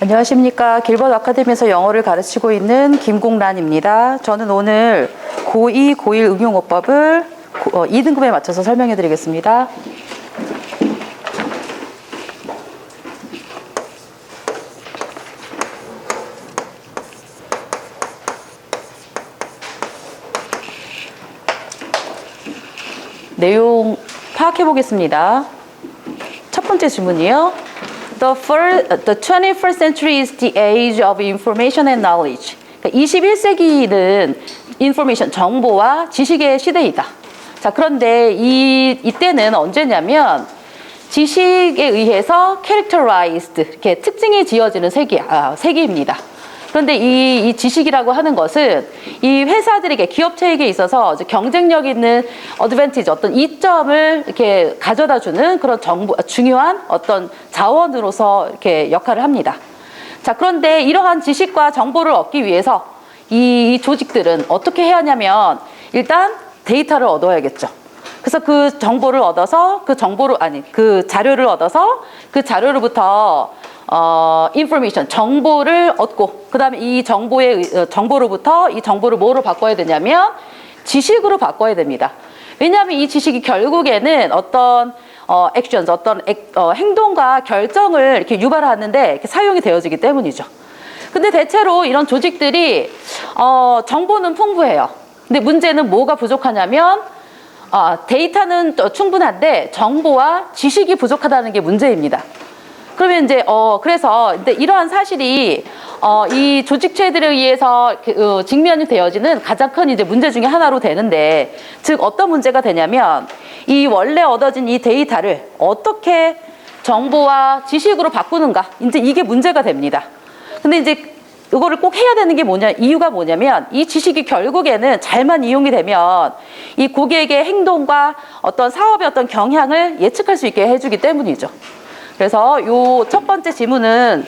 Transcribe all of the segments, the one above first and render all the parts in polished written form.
안녕하십니까. 길버드 아카데미에서 영어를 가르치고 있는 김공란입니다. 저는 오늘 고2, 고1 응용어법을 2등급에 맞춰서 설명해 드리겠습니다. 내용 파악해 보겠습니다. 첫 번째 질문이요. The 21st century is the age of information and knowledge. 그러니까 21세기는 information, 정보와 지식의 시대이다. 자, 그런데 이때는 언제냐면 지식에 의해서 characterized, 이렇게 특징이 지어지는 세기입니다. 그런데 이 지식이라고 하는 것은 이 회사들에게, 기업체에게 있어서 경쟁력 있는 어드밴티지, 어떤 이점을 이렇게 가져다 주는 그런 중요한 어떤 자원으로서 이렇게 역할을 합니다. 자, 그런데 이러한 지식과 정보를 얻기 위해서 이 조직들은 어떻게 해야 하냐면 일단 데이터를 얻어야겠죠. 그래서 그 정보를 얻어서 그 자료를 얻어서 그 자료로부터 information, 정보를 얻고, 그 다음에 이 정보로부터 이 정보를 뭐로 바꿔야 되냐면 지식으로 바꿔야 됩니다. 왜냐하면 이 지식이 결국에는 어떤 actions, 어떤 행동과 결정을 이렇게 유발하는데 이렇게 사용이 되어지기 때문이죠. 근데 대체로 이런 조직들이 정보는 풍부해요. 근데 문제는 뭐가 부족하냐면 데이터는 충분한데 정보와 지식이 부족하다는 게 문제입니다. 그러면 이제 그래서 이러한 사실이 이 조직체들에 의해서 직면이 되어지는 가장 큰 이제 문제 중에 하나로 되는데, 즉 어떤 문제가 되냐면 이 원래 얻어진 이 데이터를 어떻게 정보와 지식으로 바꾸는가, 이제 이게 문제가 됩니다. 근데 이제 이거를 꼭 해야 되는 게 이유가 뭐냐면 이 지식이 결국에는 잘만 이용이 되면 이 고객의 행동과 어떤 사업의 어떤 경향을 예측할 수 있게 해주기 때문이죠. 그래서 요 첫 번째 지문은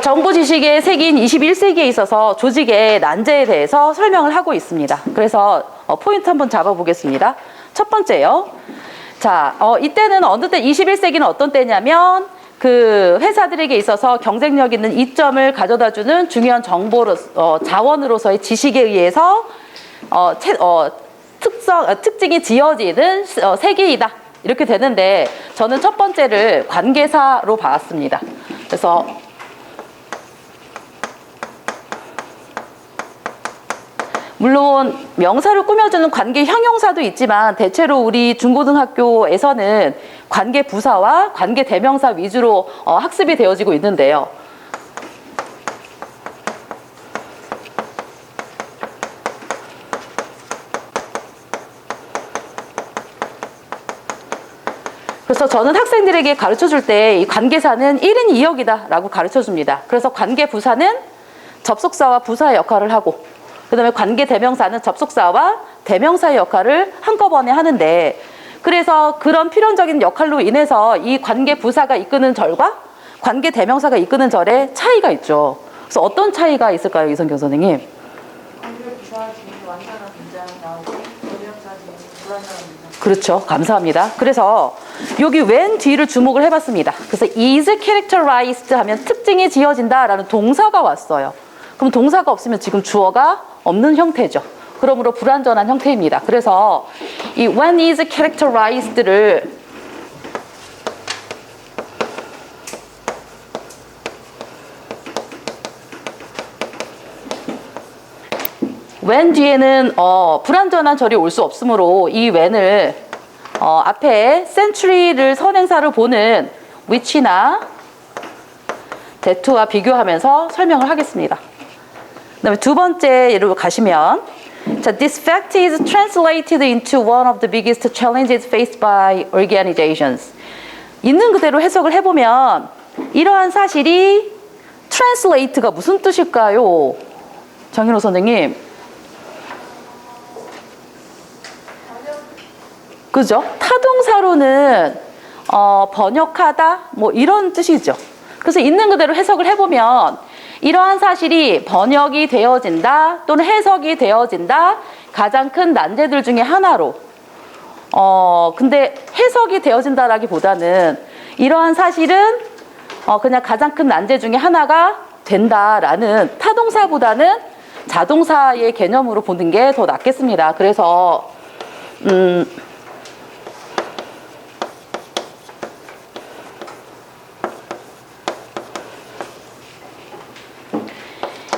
정보 지식의 세기인 21세기에 있어서 조직의 난제에 대해서 설명을 하고 있습니다. 그래서 포인트 한번 잡아보겠습니다. 첫 번째요. 자, 이때는 어느 때 21세기는 어떤 때냐면 그 회사들에게 있어서 경쟁력 있는 이점을 가져다주는 중요한 자원으로서의 지식에 의해서 특징이 지어지는 세기이다. 이렇게 되는데 저는 첫 번째를 관계사로 봤습니다. 그래서 물론 명사를 꾸며주는 관계 형용사도 있지만 대체로 우리 중고등학교에서는 관계 부사와 관계 대명사 위주로 학습이 되어지고 있는데요. 그래서 저는 학생들에게 가르쳐줄 때 이 관계사는 1인 2역이다 라고 가르쳐줍니다. 그래서 관계 부사는 접속사와 부사의 역할을 하고, 그 다음에 관계 대명사는 접속사와 대명사의 역할을 한꺼번에 하는데, 그래서 그런 필연적인 역할로 인해서 이 관계 부사가 이끄는 절과 관계 대명사가 이끄는 절에 차이가 있죠. 그래서 어떤 차이가 있을까요, 이성경 선생님? 관계 부사 뒤에 완전한 문장 나오고 대명사 뒤에 불완전한 문장. 그렇죠. 감사합니다. 그래서 여기 when 뒤를 주목을 해봤습니다. 그래서 is characterized 하면 특징이 지어진다라는 동사가 왔어요. 그럼 동사가 없으면 지금 주어가 없는 형태죠. 그러므로 불완전한 형태입니다. 그래서 이 when is characterized를 when 뒤에는 불완전한 절이 올 수 없으므로 이 when을 앞에 century를 선행사로 보는 which나 that와 비교하면서 설명을 하겠습니다. 그다음에 두 번째 예로 가시면, 자, this fact is translated into one of the biggest challenges faced by organizations. 있는 그대로 해석을 해보면 이러한 사실이 translate가 무슨 뜻일까요? 장인호 선생님. 그죠? 타동사로는 번역하다 뭐 이런 뜻이죠. 그래서 있는 그대로 해석을 해보면 이러한 사실이 번역이 되어진다 또는 해석이 되어진다 가장 큰 난제들 중에 하나로 근데 해석이 되어진다라기보다는 이러한 사실은 그냥 가장 큰 난제 중에 하나가 된다라는 타동사보다는 자동사의 개념으로 보는 게 더 낫겠습니다. 그래서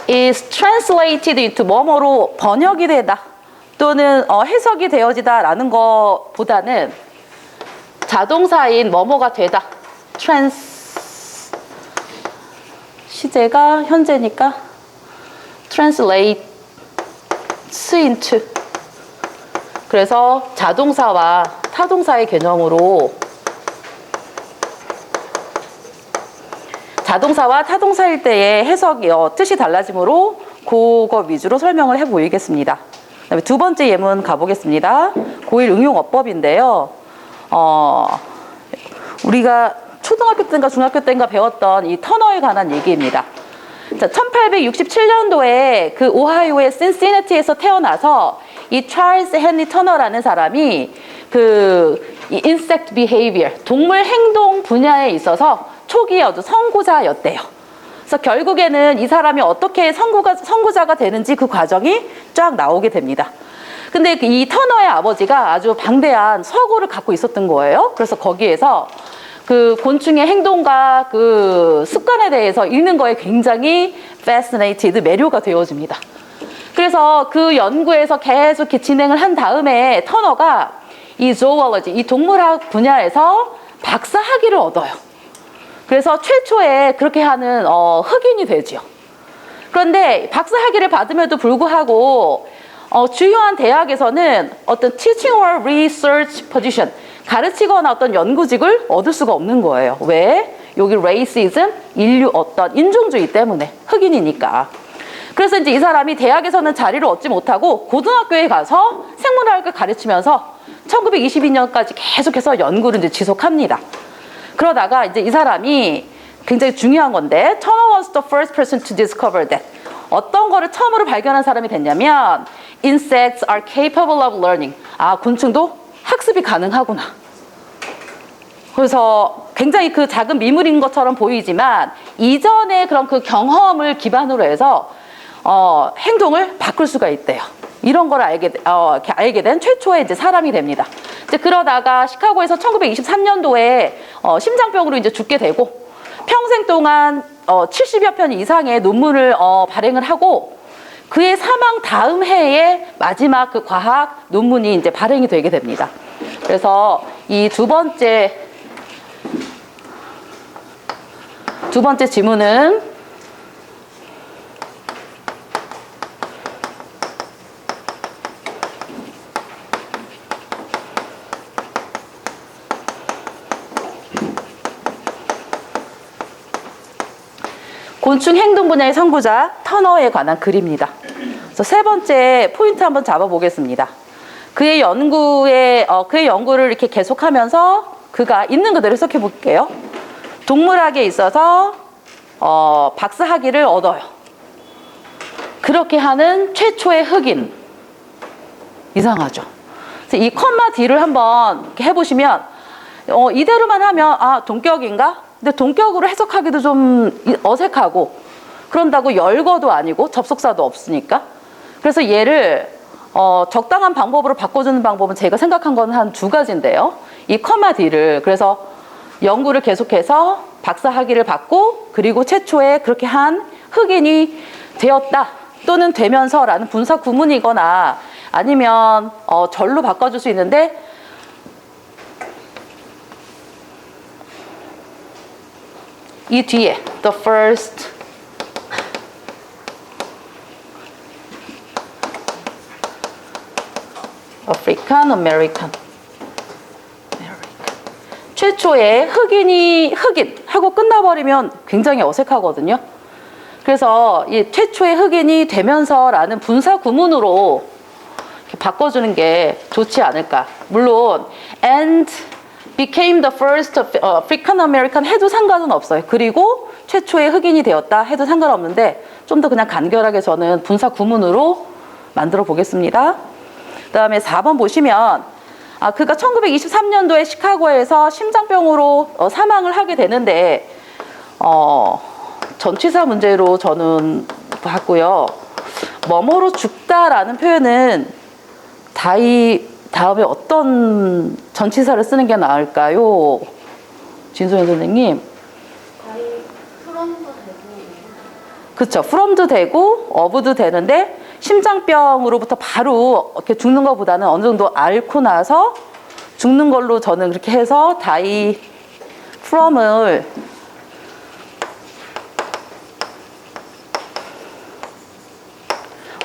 is translated into 뭐뭐로 번역이 되다 또는 해석이 되어지다라는 것보다는 자동사인 뭐뭐가 되다. 시제가 현재니까 translate into. 그래서 자동사와 타동사의 개념으로 자동사와 타동사일 때의 해석이 뜻이 달라지므로 그거 위주로 설명을 해 보이겠습니다. 그다음에 두 번째 예문 가보겠습니다. 고1 응용어법인데요. 우리가 초등학교 때인가 중학교 때인가 배웠던 이 터너에 관한 얘기입니다. 자, 1867년도에 그 오하이오의 신시내티에서 태어나서 이 찰스 헨리 터너라는 사람이 이 insect behavior, 동물 행동 분야에 있어서 초기에 아주 선구자였대요. 그래서 결국에는 이 사람이 어떻게 선구자가 되는지 그 과정이 쫙 나오게 됩니다. 근데 이 터너의 아버지가 아주 방대한 서고를 갖고 있었던 거예요. 그래서 거기에서 그 곤충의 행동과 그 습관에 대해서 읽는 거에 굉장히 fascinated, 매료가 되어집니다. 그래서 그 연구에서 계속 이렇게 진행을 한 다음에 터너가 이 zoology, 이 동물학 분야에서 박사 학위를 얻어요. 그래서 최초에 그렇게 하는 흑인이 되죠. 그런데 박사 학위를 받음에도 불구하고 주요한 대학에서는 어떤 teaching or research position, 가르치거나 어떤 연구직을 얻을 수가 없는 거예요. 왜? 여기 racism, 인종주의 때문에, 흑인이니까. 그래서 이제 이 사람이 대학에서는 자리를 얻지 못하고 고등학교에 가서 생물학을 가르치면서 1922년까지 계속해서 연구를 이제 지속합니다. 그러다가 이제 이 사람이 굉장히 중요한 건데, Turner was the first person to discover that. 어떤 거를 처음으로 발견한 사람이 됐냐면, insects are capable of learning. 곤충도 학습이 가능하구나. 그래서 굉장히 그 작은 미물인 것처럼 보이지만, 이전의 그런 그 경험을 기반으로 해서, 행동을 바꿀 수가 있대요. 이런 걸 알게 된 최초의 이제 사람이 됩니다. 이제 그러다가 시카고에서 1923년도에 심장병으로 이제 죽게 되고 평생 동안 70여 편 이상의 논문을 발행을 하고 그의 사망 다음 해에 마지막 그 과학 논문이 이제 발행이 되게 됩니다. 그래서 이 두 번째 지문은 곤충 행동 분야의 선구자 터너에 관한 글입니다. 그래서 세 번째 포인트 한번 잡아보겠습니다. 그의 연구를 이렇게 계속하면서 그가 있는 그대로 해석해 볼게요. 동물학에 있어서 박사 학위를 얻어요. 그렇게 하는 최초의 흑인. 이상하죠. 그래서 이 컴마 D를 한번 이렇게 해보시면 이대로만 하면 동격인가? 근데 동격으로 해석하기도 좀 어색하고 그런다고 열거도 아니고 접속사도 없으니까 그래서 얘를 적당한 방법으로 바꿔주는 방법은 제가 생각한 건 한 두 가지인데요. 이 컴마 D를 그래서 연구를 계속해서 박사 학위를 받고 그리고 최초에 그렇게 한 흑인이 되었다 또는 되면서라는 분사 구문이거나 아니면 절로 바꿔줄 수 있는데 이 뒤에 the first African American 최초의 흑인 하고 끝나버리면 굉장히 어색하거든요. 그래서 이 최초의 흑인이 되면서라는 분사 구문으로 이렇게 바꿔주는 게 좋지 않을까. 물론 and became the first African American 해도 상관은 없어요. 그리고 최초의 흑인이 되었다 해도 상관없는데 좀 더 그냥 간결하게 저는 분사 구문으로 만들어 보겠습니다. 그다음에 4번 보시면 그가 1923년도에 시카고에서 심장병으로 사망을 하게 되는데 전치사 문제로 저는 봤고요. 뭐뭐로 죽다라는 표현은 다음에 어떤 전치사를 쓰는 게 나을까요? 진소연 선생님. from도 되고. 그렇죠. from도 되고 of도 되는데 심장병으로부터 바로 이렇게 죽는 것보다는 어느 정도 앓고 나서 죽는 걸로 저는 그렇게 해서 die from을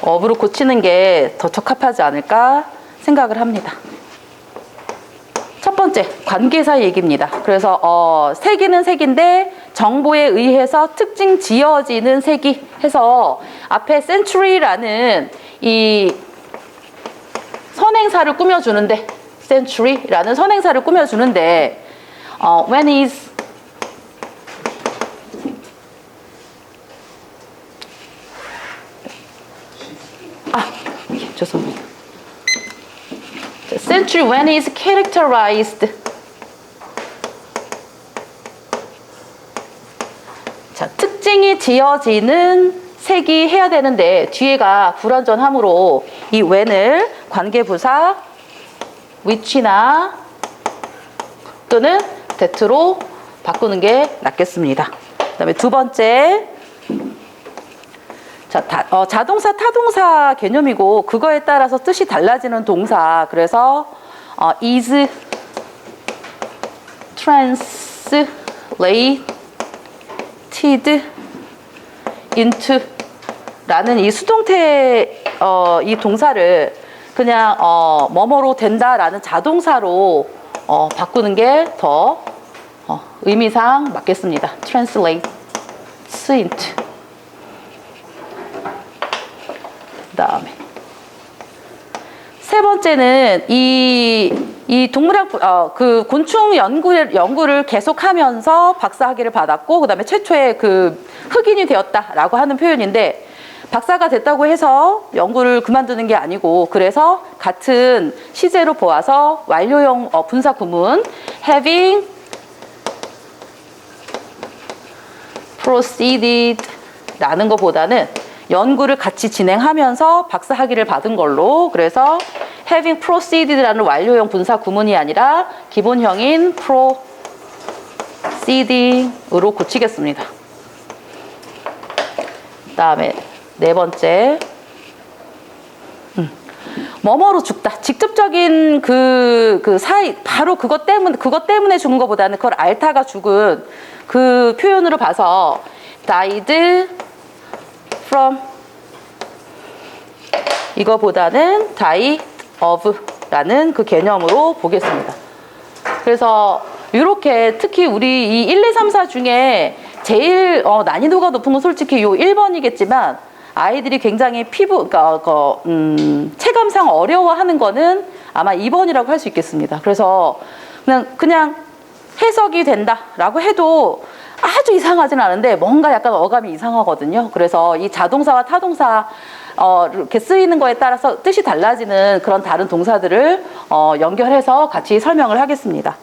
of로 고치는 게 더 적합하지 않을까 생각을 합니다. 첫 번째, 관계사 얘기입니다. 그래서 색이는 색인데 정보에 의해서 특징 지어지는 색이 해서 앞에 century라는 이 선행사를 꾸며주는데 century라는 선행사를 꾸며주는데 when is 죄송합니다. Century when is characterized. 자, 특징이 지어지는 색이 해야 되는데 뒤에가 불완전함으로 이 when을 관계부사 which나 또는 that로 바꾸는 게 낫겠습니다. 그다음에 두 번째. 자, 자동사, 타동사 개념이고 그거에 따라서 뜻이 달라지는 동사. 그래서 is translated into 라는 이 수동태 이 동사를 그냥 뭐뭐로 된다라는 자동사로 바꾸는 게 더 의미상 맞겠습니다. translate into. 그다음에 세 번째는 이 동물학 그 곤충 연구를 계속하면서 박사학위를 받았고 그다음에 최초의 그 흑인이 되었다라고 하는 표현인데 박사가 됐다고 해서 연구를 그만두는 게 아니고 그래서 같은 시제로 보아서 완료형 분사 구문 having proceeded 라는 것보다는 연구를 같이 진행하면서 박사 학위를 받은 걸로 그래서 having proceeded라는 완료형 분사 구문이 아니라 기본형인 proceeding으로 고치겠습니다. 그다음에 네 번째 뭐뭐로 죽다. 직접적인 그 사이 바로 그것 때문에 죽은 것보다는 그걸 앓다가 죽은 그 표현으로 봐서 died from 이거보다는 die of 라는 그 개념으로 보겠습니다. 그래서 이렇게 특히 우리 이 1, 2, 3, 4 중에 제일 난이도가 높은 건 솔직히 요 1번이겠지만 아이들이 굉장히 체감상 어려워하는 거는 아마 2번이라고 할 수 있겠습니다. 그래서 그냥 해석이 된다라고 해도 아주 이상하진 않은데 뭔가 약간 어감이 이상하거든요. 그래서 이 자동사와 타동사 이렇게 쓰이는 거에 따라서 뜻이 달라지는 그런 다른 동사들을 연결해서 같이 설명을 하겠습니다.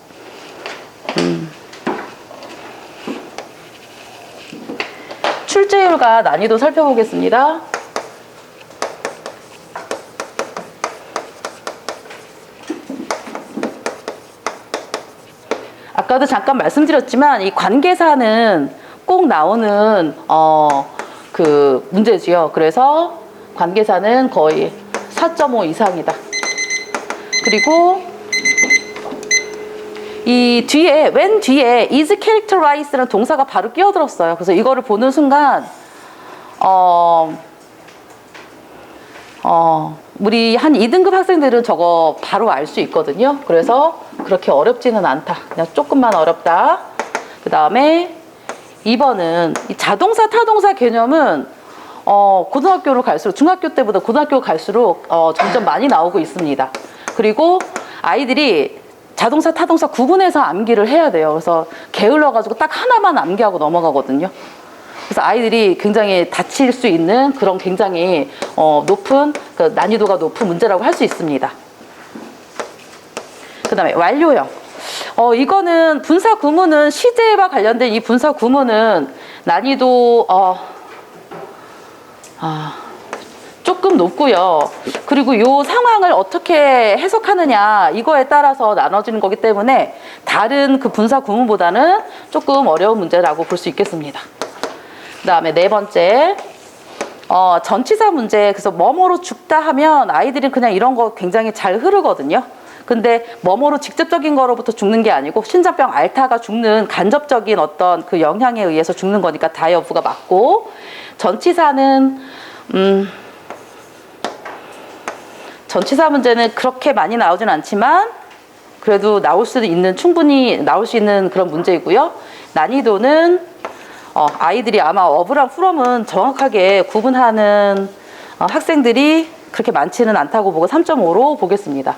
출제율과 난이도 살펴보겠습니다. 아까도 잠깐 말씀드렸지만 이 관계사는 꼭 나오는 그 문제지요. 그래서 관계사는 거의 4.5 이상이다. 그리고 이 뒤에 when 뒤에 is characterized라는 동사가 바로 끼어들었어요. 그래서 이거를 보는 순간 우리 한 2등급 학생들은 저거 바로 알 수 있거든요. 그래서 그렇게 어렵지는 않다. 그냥 조금만 어렵다. 그 다음에 2번은 이 자동사, 타동사 개념은 고등학교로 갈수록, 중학교 때보다 고등학교 갈수록 점점 많이 나오고 있습니다. 그리고 아이들이 자동차, 타동차 구분해서 암기를 해야 돼요. 그래서 게을러가지고 딱 하나만 암기하고 넘어가거든요. 그래서 아이들이 굉장히 다칠 수 있는 그런 굉장히 높은, 그 난이도가 높은 문제라고 할 수 있습니다. 그 다음에 완료형. 이거는 분사 구문은, 시제와 관련된 이 분사 구문은 난이도 조금 높고요. 그리고 이 상황을 어떻게 해석하느냐, 이거에 따라서 나눠지는 거기 때문에 다른 그 분사 구문보다는 조금 어려운 문제라고 볼 수 있겠습니다. 그 다음에 네 번째, 전치사 문제. 그래서 뭐뭐로 죽다 하면 아이들이 그냥 이런 거 굉장히 잘 흐르거든요. 근데 뭐뭐로 직접적인 거로부터 죽는 게 아니고 신장병 앓다가 죽는 간접적인 어떤 그 영향에 의해서 죽는 거니까 다 여부가 맞고, 전치사는 전치사 문제는 그렇게 많이 나오진 않지만 그래도 충분히 나올 수 있는 그런 문제이고요. 난이도는 아이들이 아마 어브랑 프롬은 정확하게 구분하는 학생들이 그렇게 많지는 않다고 보고 3.5로 보겠습니다.